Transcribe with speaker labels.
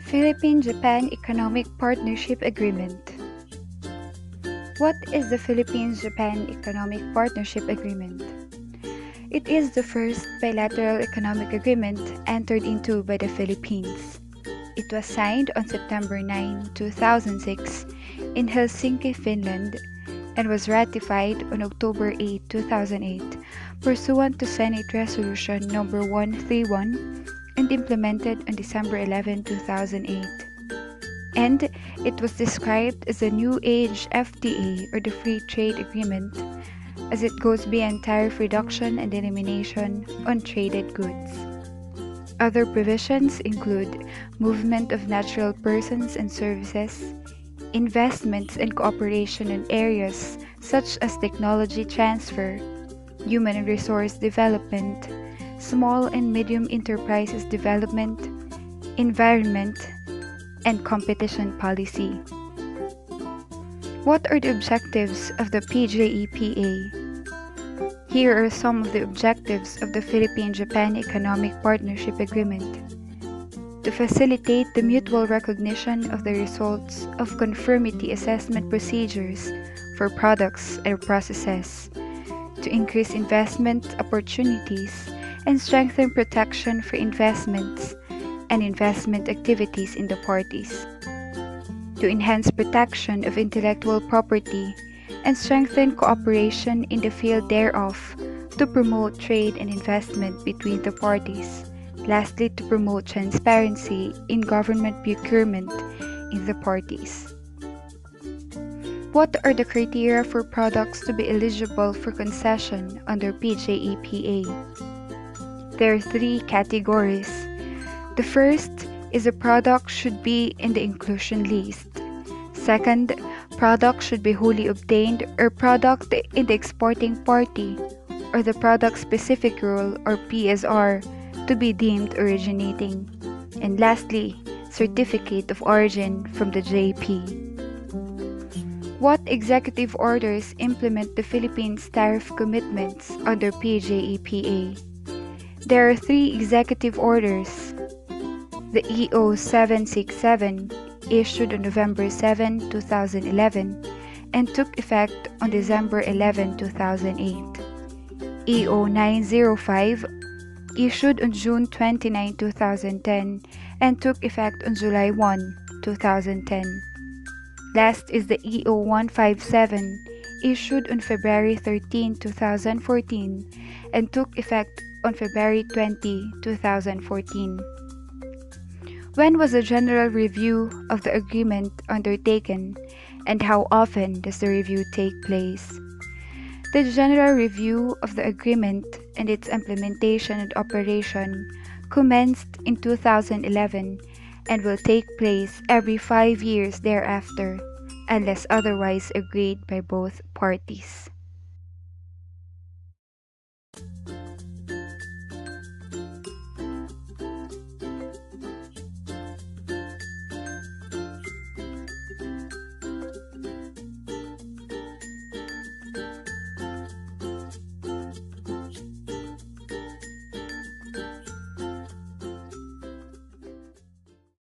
Speaker 1: Philippine-Japan Economic Partnership Agreement. What is the Philippines-Japan Economic Partnership Agreement? It is the first bilateral economic agreement entered into by the Philippines. It was signed on September 9, 2006 in Helsinki, Finland, and was ratified on October 8, 2008, pursuant to Senate Resolution Number 131 and implemented on December 11, 2008. And it was described as a New Age FTA, or the Free Trade Agreement, as it goes beyond tariff reduction and elimination on traded goods. Other provisions include movement of natural persons and services, investments and cooperation in areas such as technology transfer, human resource development, small and medium enterprises development, environment, and competition policy. What are the objectives of the PJEPA? Here are some of the objectives of the Philippine-Japan Economic Partnership Agreement. To facilitate the mutual recognition of the results of conformity assessment procedures for products and processes, to increase investment opportunities and strengthen protection for investments and investment activities in the parties, to enhance protection of intellectual property and strengthen cooperation in the field thereof, to promote trade and investment between the parties. Lastly, to promote transparency in government procurement in the parties. What are the criteria for products to be eligible for concession under PJEPA? There are three categories. The first is a product should be in the inclusion list. Second, product should be wholly obtained or product in the exporting party or the product specific rule or PSR to be deemed originating. And lastly, certificate of origin from the JP. What executive orders implement the Philippines tariff commitments under PJEPA? There are three executive orders. The EO 767 issued on November 7, 2011 and took effect on December 11, 2008. EO 905 issued on June 29, 2010 and took effect on July 1, 2010. Last is the EO 157 issued on February 13, 2014 and took effect on February 20, 2014. When was a general review of the agreement undertaken, and how often does the review take place? The general review of the agreement and its implementation and operation commenced in 2011 and will take place every 5 years thereafter, unless otherwise agreed by both parties.